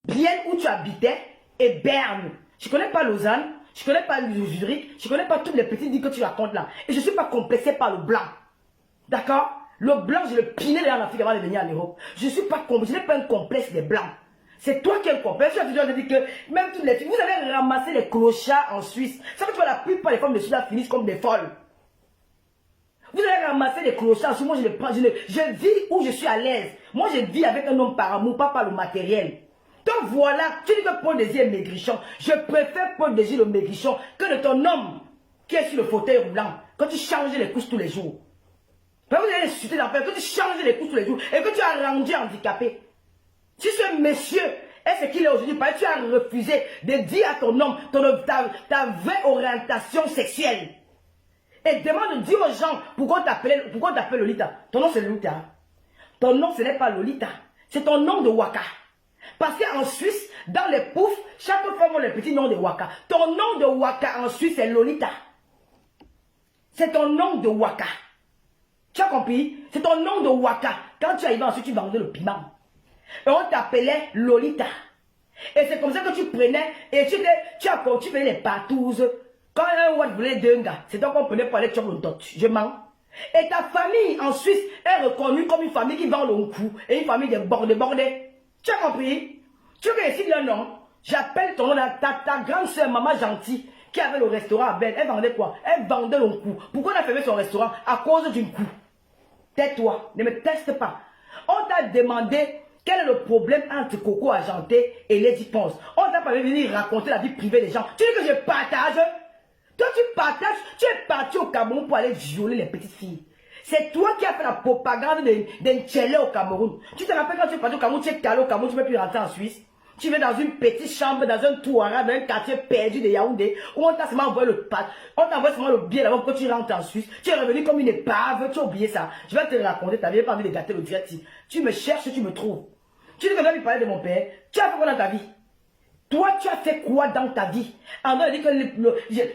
Bien où tu habitais et Berne. Je ne connais pas Lausanne, je ne connais pas Zurich, je ne connais pas toutes les petites villes que tu racontes là. Et je ne suis pas complexé par le blanc. D'accord? Le blanc, je le pinais en Afrique avant de venir en Europe. Je suis pas complexé, je n'ai pas un complexe des blancs. C'est toi qui es un complexe. Je te dis que même toutes les filles, vous avez ramassé les clochards en Suisse. Ça veut dire que la plupart des femmes de Suisse finissent comme des folles. Vous avez ramassé les clochards. Moi, je les prends. Je vis où je suis à l'aise. Moi, je vis avec un homme par amour, pas par le matériel. Donc voilà, tu dis que Paul Désir est maigrichon. Je préfère Paul Désir le maigrichon que de ton homme qui est sur le fauteuil roulant. Quand tu changes les couches tous les jours. Quand vous avez suscité l'enfer, que tu changes les couches tous les jours et que tu as rendu handicapé. Si ce monsieur est ce qu'il est aujourd'hui, tu as refusé de dire à ton homme ta vraie orientation sexuelle. Et demande de dire aux gens pourquoi on t'appelle Lolita. Ton nom c'est Lolita. Ton nom ce n'est pas Lolita. C'est ton nom de Waka. Parce qu'en Suisse, dans les poufs, chaque femme a le petit nom de Waka. Ton nom de Waka en Suisse c'est Lolita. C'est ton nom de Waka. Tu as compris? C'est ton nom de Waka. Quand tu arrives ensuite, tu vendais le piment. Et on t'appelait Lolita. Et c'est comme ça que tu prenais et tu faisais les partouzes. Quand un watt voulait d'un gars, c'est donc qu'on prenait pour aller choper le dot. Je mens. Et ta famille en Suisse est reconnue comme une famille qui vend le cou et une famille de bordés. Tu as compris? Tu veux ici le nom? J'appelle ton nom, ta grande soeur, maman gentille, qui avait le restaurant à Belle. Elle vendait quoi? Elle vendait le cou. Pourquoi on a fermé son restaurant? À cause d'une coup. Tais-toi, ne me teste pas. On t'a demandé quel est le problème entre Coco Argenté et Lady Ponce. On t'a pas venu raconter la vie privée des gens. Tu dis que je partage? Toi tu partages, tu es parti au Cameroun pour aller violer les petites filles. C'est toi qui as fait la propagande d'un tchélé au Cameroun. Tu te rappelles quand tu es parti au Cameroun, tu es calé au Cameroun, tu ne peux plus rentrer en Suisse. Tu vas dans une petite chambre, dans un tour arabe, dans un quartier perdu de Yaoundé, où on t'a seulement envoyé le billet d'abord pour que tu rentres en Suisse. Tu es revenu comme une épave, tu as oublié ça. Je vais te raconter, tu n'avais pas envie de gâter le direct. Tu me cherches, tu me trouves. Tu dis que je vais lui parler de mon père. Tu as fait quoi dans ta vie? Toi, tu as fait quoi dans ta vie? On a dit que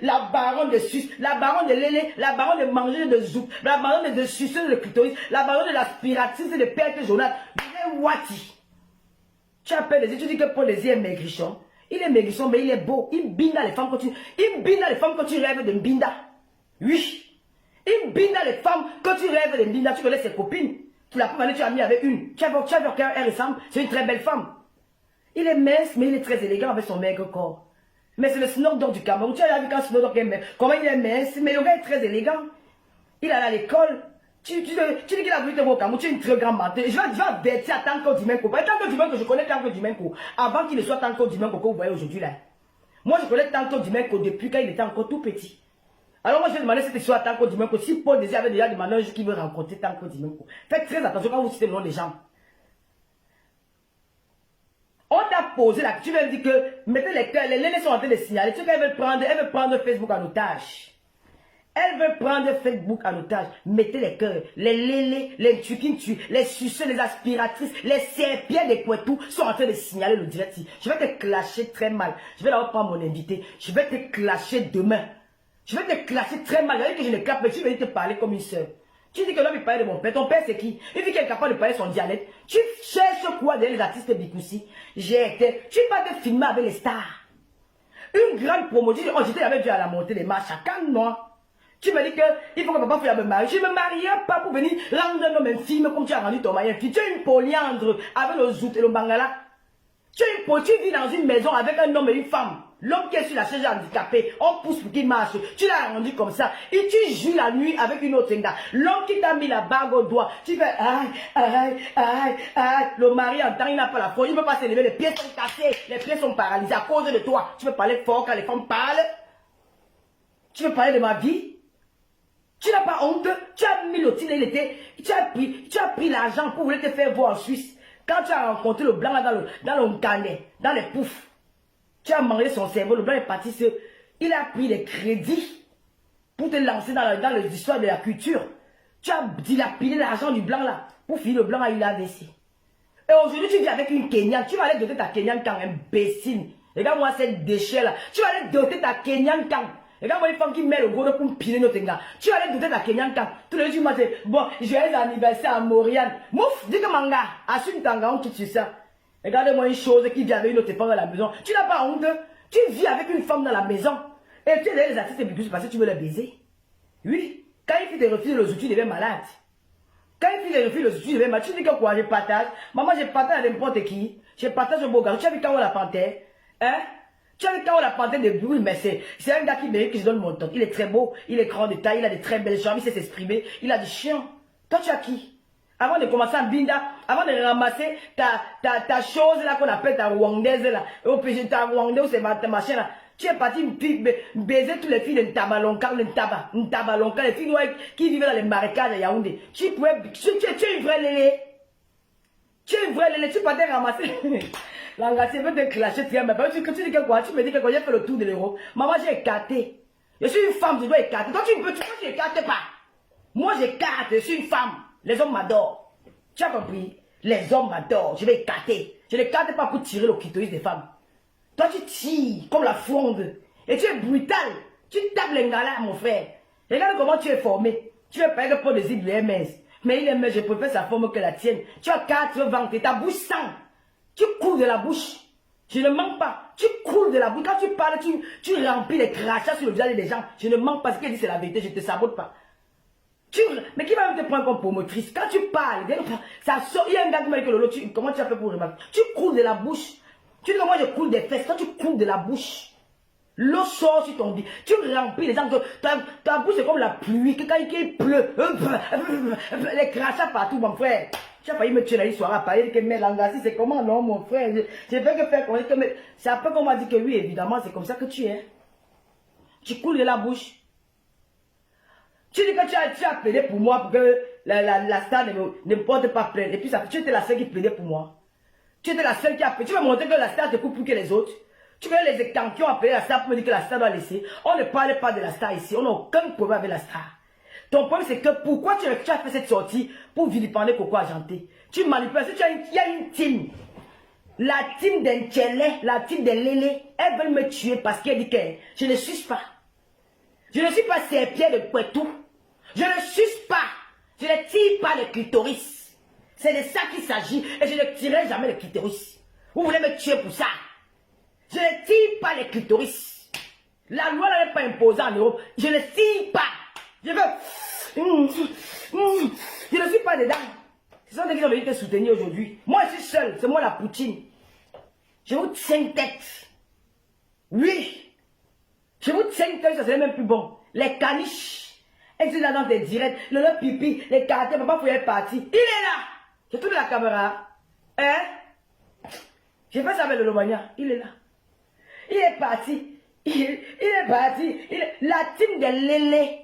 la baronne de Suisse, la baronne de Lélé, la baronne de manger de zouk, la baronne de suceuse de clitoris, la baronne de l'aspiratrice de perte Jonathan. Wati. Tu appelles les études, tu dis que Paul Désir est maigrichon. Il est maigrichon, mais il est beau. Il binda les femmes quand tu rêves de binda. Oui. Il binda les femmes quand tu rêves de binda. Tu connais ses copines. Tu l'as pas tu as mis avec une. Tu as vu qu'elle ressemble. C'est une très belle femme. Il est mince, mais il est très élégant avec son maigre corps. Mais c'est le Snoop Dogg du Cameroun. Tu as vu quand Snoop Dogg est mince. Comment il est mince, mais le gars est très élégant. Il est à l'école. Tu dis qu'il a voulu te voir au Cameroun, tu es une très grande menteuse. Je vais avertir à Tanko Dimenko. Tanko Dimenko, je connais Tanko Dimenko. Avant qu'il ne soit Tanko Dimenko que vous voyez aujourd'hui là. Moi, je connais Tanko Dimenko depuis quand il était encore tout petit. Alors moi, je vais demander cette histoire à Tanko Dimenko. Si Paul Désir avait déjà demandé un jour qu'il veut rencontrer Tanko Dimenko. Faites très attention quand vous citez le nom des gens. On t'a posé la... Tu veux me dire que mettez les cœurs, les laines sont en train de signaler. Tu sais qu'elle veut prendre Facebook en otage. Elle veut prendre Facebook en otage. Mettez les cœurs, les lélés, les tukintu, les suceux, les aspiratrices, les serpients des Poitou sont en train de signaler le direct. Je vais te clasher très mal. Je vais d'abord prendre mon invité. Je vais te clasher demain. Je vais te clasher très mal. Je vais dire que je ne clappe, mais tu veux te parler comme une soeur. Tu dis que l'homme il parlait de mon père. Ton père c'est qui? Il dit qu'il est capable de parler son dialecte. Tu cherches quoi derrière les artistes Bikoussi? J'ai été. Tu vas te filmer avec les stars. Une grande promotion. Oh, j'étais avec Dieu à la montée des marches. Chacun moi. Tu me dis qu'il faut que papa fasse me marier. Je ne me marierai pas pour venir rendre un homme un film comme tu as rendu ton mari un film. Tu es une polyandre avec le zout et le bangala. Tu vis dans une maison avec un homme et une femme. L'homme qui est sur la chaise handicapée, on pousse pour qu'il marche. Tu l'as rendu comme ça. Et tu joues la nuit avec une autre gars. L'homme qui t'a mis la bague au doigt. Tu fais aïe. Le mari entend, il n'a pas la force. Il ne peut pas s'élever. Les pieds sont cassés. Les pieds sont paralysés à cause de toi. Tu veux parler fort quand les femmes parlent? Tu veux parler de ma vie? Tu n'as pas honte? Tu as mis le titre, tu as pris l'argent pour vouloir te faire voir en Suisse. Quand tu as rencontré le blanc là, dans le canet, dans les poufs, tu as mangé son cerveau, le blanc est parti, il a pris les crédits pour te lancer dans les histoires de la culture. Tu as dilapidé l'argent du blanc là, pour finir le blanc à il a baissé. Et aujourd'hui tu vis avec une Kenyane, tu vas aller doter ta Kenyane quand imbécile. Regarde-moi cette déchet là, tu vas aller doter ta Kenyane quand. Regarde-moi les femmes qui mettent le gros pour piler notre gars. Tu vas aller doter ta Kenyane quand. Tous les jours, bon, j'ai un anniversaire à Moriane. Mouf, dis que manga, assume ton gars, on quitte sur ça. Regarde-moi une chose qui vit avec une autre femme dans la maison. Tu n'as pas honte. Tu vis avec une femme dans la maison. Et tu es derrière les artistes et parce que tu veux les baiser. Oui. Quand il fait des refus, le tu deviens malade. Quand il fait des refus, le tu deviens malade. Tu dis que quoi? Je partage. Maman, je partage à n'importe qui. Je partage au beau gars. Tu as vu quand on la panthère? Hein? Tu as vu quand on la panthère de bruit, mais c'est un gars qui mérite que je donne mon temps. Il est très beau, il est grand de taille, il a de très belles jambes, il sait s'exprimer, il a du chien. Toi, tu as qui? Avant de commencer à binda, avant de ramasser ta chose là qu'on appelle ta rwandaise là, au PG, ta rwandaise, c'est ma machin là. Tu es parti baiser toutes les filles de Ntabalonka, les filles qui vivaient dans les marécages à Yaoundé. Tu es une vraie lélé. Tu es une vraie lélé, tu partais ramasser. L'engassé veut te clasher, tu dis que quoi? Tu me dis que quoi? J'ai fait le tour de l'euro. Maman, j'ai écarté. Je suis une femme, je dois écarter. Toi, tu n'écartes pas. Moi, j'écarte, je suis une femme. Les hommes m'adorent. Tu as compris? Les hommes m'adorent. Je vais écarter. Je n'écarte pas pour tirer le clitoris des femmes. Toi, tu tires comme la fronde. Et tu es brutal. Tu tapes les galas, mon frère. Regarde comment tu es formé. Tu es pas pour des îles de MS. Mais il est je préfère sa forme que la tienne. Tu as 4 ventres et ta bouche sent. Tu coules de la bouche. Je ne mens pas. Tu coules de la bouche. Quand tu parles, tu remplis les crachats sur le visage des gens. Je ne mens pas. Ce qu'elle dit, c'est la vérité. Je ne te sabote pas. Mais qui va même te prendre comme promotrice? Quand tu parles, ça sort. Il y a un gars qui m'a dit que Lolo, comment tu as fait pour remarquer? Tu coules de la bouche. Tu dis que moi je coule des fesses. Quand tu coules de la bouche, l'eau sort sur ton dit. Tu remplis les gens. Ta bouche est comme la pluie. Que quand il pleut, les crachats partout, mon frère. Tu as failli me tuer la soirée à parler que mais l'angassi, c'est comment non, mon frère? Je vais que faire connaître que c'est un peu qu'on m'a dit que oui, évidemment, c'est comme ça que tu es. Tu coules de la bouche. Tu dis que tu as plaidé pour moi pour que la star ne porte pas plainte. Et puis tu étais la seule qui plaidait pour moi. Tu étais la seule qui a plaidé. Tu veux montrer que la star te coupe plus que les autres. Tu veux les écans qui ont appelé la star pour me dire que la star doit laisser. On ne parle pas de la star ici. On n'a aucun problème avec la star. Ton problème c'est que pourquoi tu as fait cette sortie pour vilipender Coco Argenté. Tu manipules. Il y a une team. La team d'Enchele, la team de Lélé, elles veulent me tuer parce qu'elle dit que je ne suis pas. Je ne suis pas Serpillère de Poitou. Je ne suce pas. Je ne tire pas le clitoris. C'est de ça qu'il s'agit. Et je ne tirerai jamais le clitoris. Vous voulez me tuer pour ça? Je ne tire pas le clitoris. La loi n'est pas imposée en Europe. Je ne tire pas. Je veux... Je ne suis pas dedans. Ce sont des gens qui ont venu te soutenir aujourd'hui. Moi, je suis seul. C'est moi la poutine. Je vous tiens tête. Oui. Je vous tiens tête, ça serait même plus bon. Les caniches. Et tu es là dans tes directs. Le pipi, les caractères, papa faut y être parti. Il est là. J'ai tourné la caméra. Hein? J'ai fait ça avec le Lomania. Il est là. Il est parti. Il est parti. La team des Lélé.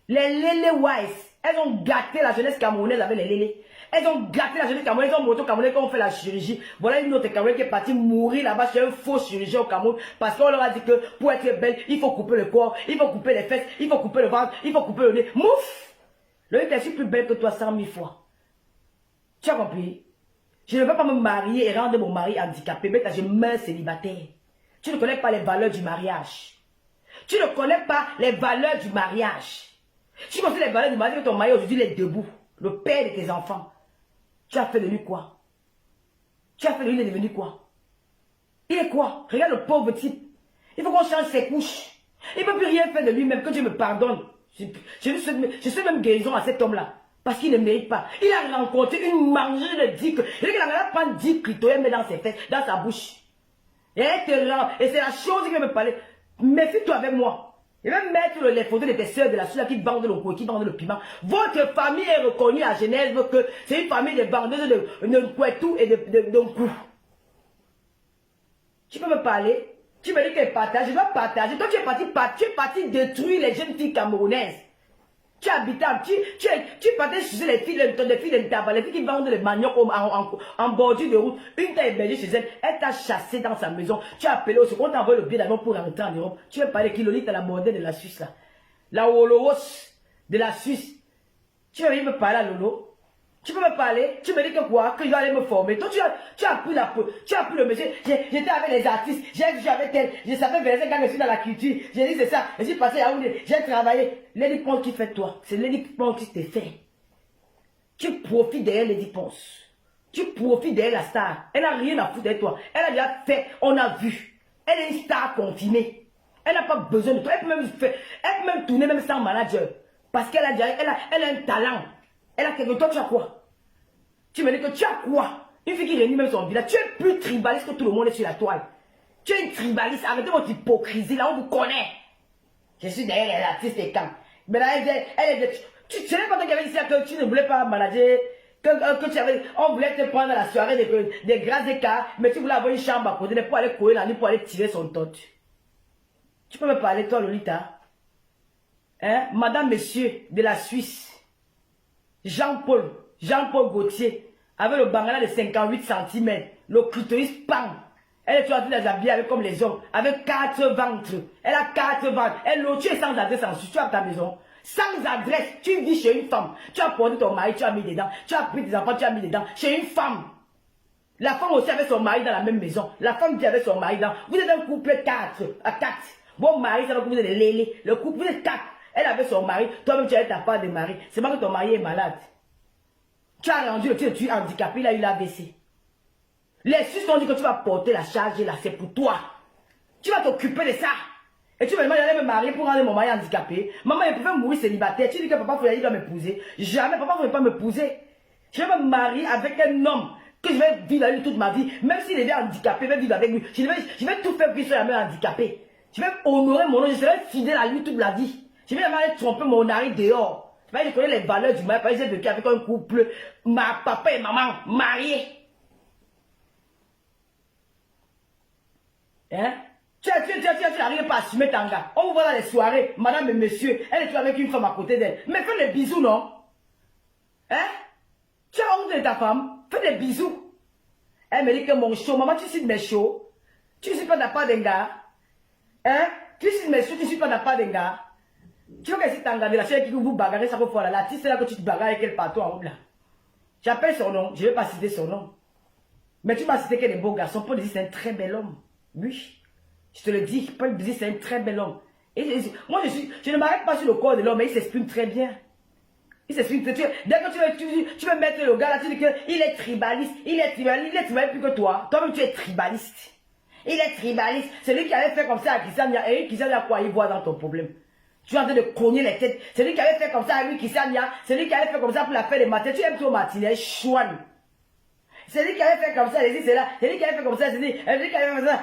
Les Lélé Wise. Elles ont gâté la jeunesse camerounaise avec les Lélé. Elles ont gâté la jeunesse camerounaise. Elles ont montré au Camerounais qu'on fait la chirurgie. Voilà une autre Camerounais qui est partie mourir là-bas chez un faux chirurgien au Cameroun. Parce qu'on leur a dit que pour être belle, il faut couper le corps, il faut couper les fesses, il faut couper le ventre, il faut couper le nez. Mouf! Le nez, je suis plus belle que toi 100 000 fois. Tu as compris? Je ne veux pas me marier et rendre mon mari handicapé. Mais je meurs célibataire. Tu ne connais pas les valeurs du mariage. Tu ne connais pas les valeurs du mariage. Tu connais les valeurs du mariage que ton mari aujourd'hui il est debout. Le père de tes enfants. Tu as fait de lui quoi? Tu as fait de lui, il est devenu quoi? Il est quoi? Regarde le pauvre type. Il faut qu'on change ses couches. Il ne peut plus rien faire de lui-même, que Dieu me pardonne. Je suis même guérison à cet homme-là. Parce qu'il ne mérite pas. Il a rencontré une mangeuse de 10 clitoris. Il a prendre 10 clitoris, met dans ses fesses, dans sa bouche. Et elle te rend. Et c'est la chose qui veut me parler. Méfie-toi avec moi. Je vais mettre les photos de tes soeurs de la soeur qui vendent le coco, qui vendent le piment. Votre famille est reconnue à Genève que c'est une famille de vendeuses de Kouetou et de Kou. Tu peux me parler? Tu me dis qu'elle partage, je dois partager. Toi, tu es parti détruire les jeunes filles camerounaises. Tu habites, tu partais sur les filles de tabac, les filles qui vendent les maniocs en bordure de route. Une t'a hébergé chez elle, elle t'a chassé dans sa maison. Tu as appelé au secours, on t'a envoyé le billet d'avion pour rentrer en Europe. Tu veux parler qui Lolita, la bordée de la Suisse là. La Woloros de la Suisse. Tu veux venir me parler à Lolo? Tu peux me parler? Tu me dis que quoi? Que je vais aller me former. Toi, tu as pris le monsieur. J'étais avec les artistes. J'ai joué avec elle. Je savais verser quand je suis dans la culture. J'ai dit c'est ça. Je suis passé à Yaoundé. J'ai travaillé. Lady Ponce qui fait toi. C'est Lady Ponce qui te fait. Tu profites derrière Lady Ponce. Tu profites d'elle, la star. Elle n'a rien à foutre de toi. Elle a déjà fait, on a vu. Elle est une star confirmée. Elle n'a pas besoin de toi. Elle peut même tourner même sans manager. Parce qu'elle elle a un talent. Elle a quelque chose. Toi, tu as quoi? Tu me dis que tu as quoi? Une fille qui réunit même son village. Tu es plus tribaliste que tout le monde est sur la toile. Tu es une tribaliste. Arrêtez votre hypocrisie. Là, on vous connaît. Je suis derrière les artistes et quand. Mais là, tu sais pas toi qui avais dit ça que tu ne voulais pas manager. On voulait te prendre la soirée des grands écarts. Mais tu voulais avoir une chambre à côté pour aller courir la nuit, pour aller tirer son tot. Tu peux me parler, toi, Lolita? Hein? Madame, monsieur de la Suisse. Jean-Paul Gaultier. Avec le bangala de 58 cm. Le clitoris pang. Elle est toujours les habillée avec comme les hommes. Avec 4 ventres. Elle a 4 ventres. Elle tu es sans adresse en Suisse. Tu as ta maison. Sans adresse. Tu vis chez une femme. Tu as porté ton mari, tu as mis dedans. Tu as pris tes enfants, tu as mis dedans. Chez une femme. La femme aussi avait son mari dans la même maison. La femme qui avait son mari dans. Vous êtes un couple 4 à 4. Bon mari, ça va que vous êtes les lélés. Le couple, vous êtes 4. Elle avait son mari. Toi-même, tu avais ta part de mari. C'est pas que ton mari est malade. Tu as rendu le tu es handicapé. Il a eu l'AVC. Les Suisses t'ont dit que tu vas porter la charge là. C'est pour toi. Tu vas t'occuper de ça. Et tu vas me demander de me marier pour rendre mon mari handicapé. Maman, elle pouvait mourir célibataire. Tu dis que papa, il doit m'épouser. Jamais, papa ne veut pas m'épouser. Je vais me marier avec un homme que je vais vivre avec lui toute ma vie. Même s'il est handicapé, je vais vivre avec lui. Je vais tout faire pour qu'il soit jamais handicapé. Je vais honorer mon nom. Je serai fidèle à lui toute la vie. Je vais jamais aller tromper mon mari dehors. Je connais les valeurs du mari. J'ai vécu avec un couple. Papa et maman mariés. Hein? Tu n'arrives pas à assumer ton gars. On vous voit dans les soirées, madame et monsieur, elle est toujours avec une femme à côté d'elle. Mais fais des bisous, non? Hein? Tu as honte de ta femme? Fais des bisous. Elle me dit que mon show, maman, tu cites mes shows. Tu ne suis pas de la part d'un gars. Hein? Tu cites mes shows, tu ne suis pas de la part d'un gars. Tu veux qu'elle cite ton gars de la chaîne qui vous bagarrez, ça peut faire là. L'artiste là que tu te bagarres avec elle partout en haut là. J'appelle son nom, je ne vais pas citer son nom. Mais tu m'as cité que des beaux garçons. Paul dit c'est un très bel homme. Oui. Je te le dis, Paul Bizi, c'est un très bel homme. Moi, je ne m'arrête pas sur le corps de l'homme, mais il s'exprime très bien. Il s'exprime très bien. Dès que tu veux mettre le gars là, tu dis qu'il est tribaliste. Il est tribaliste plus que toi. Toi-même, tu es tribaliste. Il est tribaliste. C'est lui qui avait fait comme ça à Kissania. Et Kissania, quoi, il voit dans ton problème. Tu es en train de cogner les têtes. C'est lui qui avait fait comme ça à lui, Kissania. C'est lui qui avait fait comme ça pour la fête des matins. Tu aimes tout au matinée, chouane. C'est lui qui avait fait comme ça, c'est là. C'est lui qui avait fait comme ça, c'est lui qui avait fait comme ça.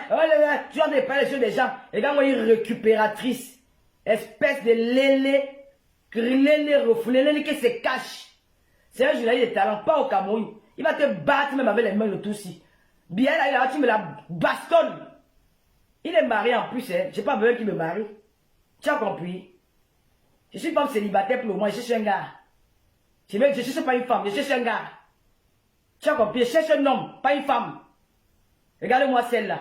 Tu as des parler sur des gens. Les gars, moi, une récupératrice. Espèce de lélé refoulé, lélé qui se cache. C'est un journaliste de talent, pas au Cameroun. Il va te battre même avec les mains de tout si. Bien là, tu me la bastonnes. Il est marié en plus, hein. J'ai pas besoin qu'il me marie. Tu as compris? Je suis pas célibataire pour le moment, je cherche un gars. Je cherche pas une femme, je cherche un gars. Tu as compris? Je cherche un homme, pas une femme. Regardez-moi celle-là.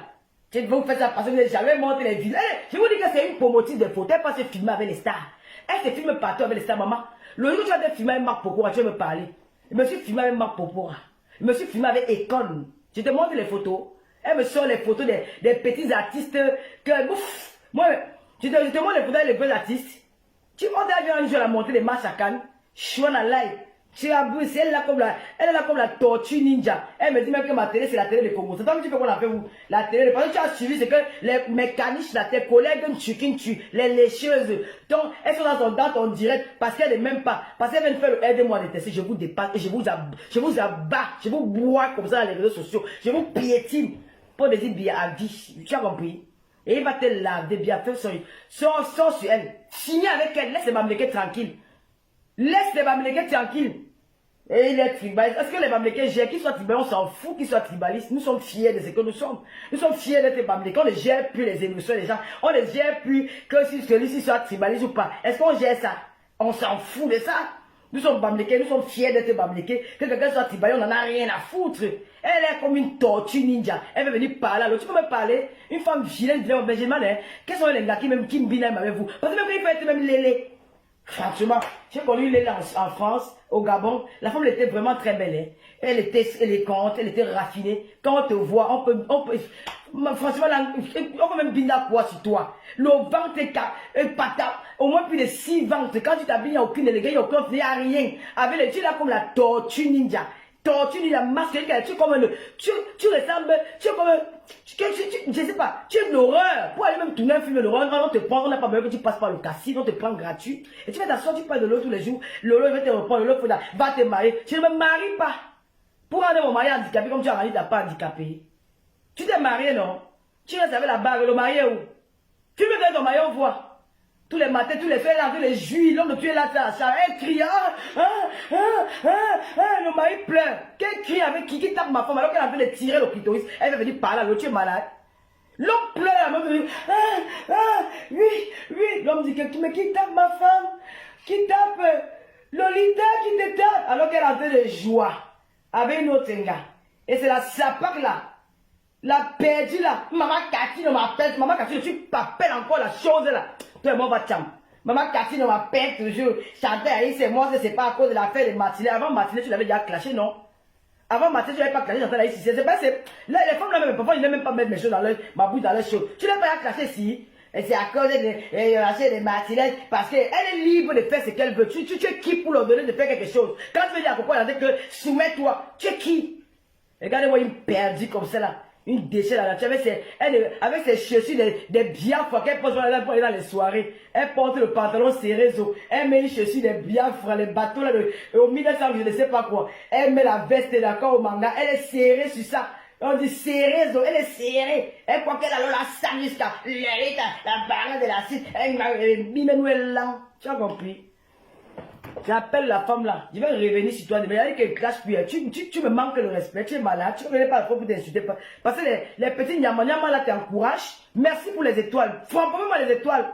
Je vais vous faire ça parce que vous n'avez jamais montré les vidéos. Je vous dis que c'est une promotive de photos. Elle passe se filmer avec les stars. Elle se filme partout avec les stars, maman. Le jour où tu vas te filmer avec Marc Pokora, tu vas me parler. Je me suis filmé avec Marc Pokora. Je me suis filmé avec Econ. Je te montre les photos. Elle me sort les photos des petits artistes que, ouf, moi, je te montre les photos des petits artistes. Tu montres un jour à la montée des marches à Cannes. Chouana Live. Tu as vu, elle est là comme la tortue ninja. Elle me dit même que ma télé, c'est la télé de Congo. C'est toi que tu fais qu'on appelle vous. La télé, parce que tu as suivi, c'est que les mécanistes, là, tes collègues, les lécheuses. Donc, elles sont dans ton direct parce qu'elles ne même pas. Parce qu'elles viennent faire le aide-moi de tester. Je vous dépasse et je vous abats. Je vous bois comme ça dans les réseaux sociaux. Je vous piétine. Pour des bien à vie. Tu as compris? Et il va te laver bien, faire sur elle. Signer avec elle. Laisse les mamléquets tranquilles. Laisse les mamléquets tranquilles. Et il est tribaliste. Est-ce que les mamléquets gèrent qu'ils soient tribalistes? On s'en fout qu'ils soient tribalistes. Nous sommes fiers de ce que nous sommes. Nous sommes fiers d'être les mamléquets. On ne gère plus les émotions des gens. On ne gère plus que si celui-ci soit tribaliste ou pas. Est-ce qu'on gère ça? On s'en fout de ça. Nous sommes mamléquets. Nous sommes fiers d'être mamléquets. Que quelqu'un soit tribaliste, on n'en a rien à foutre. Elle est comme une tortue ninja. Elle veut venir parler. Alors, tu peux me parler? Une femme vilaine, Benjamin, hein? Quels sont les gars qui me binent avec vous? Parce que même il peut être même lélé. Franchement, j'ai connu Léla en France, au Gabon. La femme, elle était vraiment très belle. Hein. Elle était élégante, elle était raffinée. Quand on te voit, on peut franchement, on peut même biner quoi sur toi. Le ventre est patate, au moins plus de 6 ventres. Quand tu t'habilles, il n'y a aucune élégance, il n'y a rien. Avec les tu là comme la tortue ninja. tortue, ni la masque, tu es comme tu ressembles, tu es comme je sais pas, tu es une horreur. Pour aller même tourner un film d'horreur, on te prend, on n'a pas besoin que tu passes par le casino, on te prend gratuit. Et tu vas t'asseoir, tu parles de l'eau tous les jours. Lolo, il va te reprendre, Lolo, va te marier. Je ne me marie pas. Pour rendre mon mari handicapé, comme tu as rendu ta pas handicapé. Tu t'es marié, non? Tu restes avec la bague, le marié où? Tu me donnes ton mari, on voit. Tous les matins, tous les soirs, tous les juillet, l'homme de tu es là, elle crie, le mari pleure. Quel crie avec qui tape ma femme alors qu'elle a envie de tirer le clitoris, elle va venir parler à l'autre, tu es malade. L'homme pleure, l'homme dit, oui, l'homme dit, mais qui tape ma femme? Qui tape Lolita qui te tape? Alors qu'elle a envie de joie avec une autre gars. Et c'est la sapac là. La perdue là, maman Cathy ne m'appelle, maman Cathy, tu m'appelles encore la chose là. Toi, moi, va t'am. Maman Cathy ne m'appelle toujours. Chantal, c'est moi, c'est pas à cause de l'affaire de Mathilde. Avant Mathilde, tu l'avais déjà clashé, non? Avant Mathilde, tu n'avais pas clashé Chantal ici. C'est pas, là, les femmes là, même, parfois, ils n'aiment même pas mettre mes choses dans ma bouche dans leur choses. Tu l'as pas clashé ici. Et c'est à cause de Mathilde, parce qu'elle est libre de faire ce qu'elle veut. Tu es qui pour leur donner de faire quelque chose? Quand tu veux dire à pourquoi elle a dit que soumets-toi, tu es qui? Regardez-moi une perdue comme ça là. Une déchet là, avec ses chaussures, des biafres qu'elle porte pour aller dans les soirées. Elle porte le pantalon serré, elle met une chaussure, des biafres, les bateaux là, au milieu de ça, je ne sais pas quoi. Elle met la veste d'accord au manga, elle est serrée sur ça. On dit serrée, elle est serrée. Elle croit qu'elle a la salle jusqu'à la barre de la cite. Elle m'a mis là. Tu as compris? J'appelle la femme là, je vais revenir sur toi, mais il y a qu'elle crache puis tu me manques le respect, tu es malade, tu ne connais pas le faut pour t'insulter. Parce que les petits nyama là t'encouragent. Merci pour les étoiles, franchement les étoiles.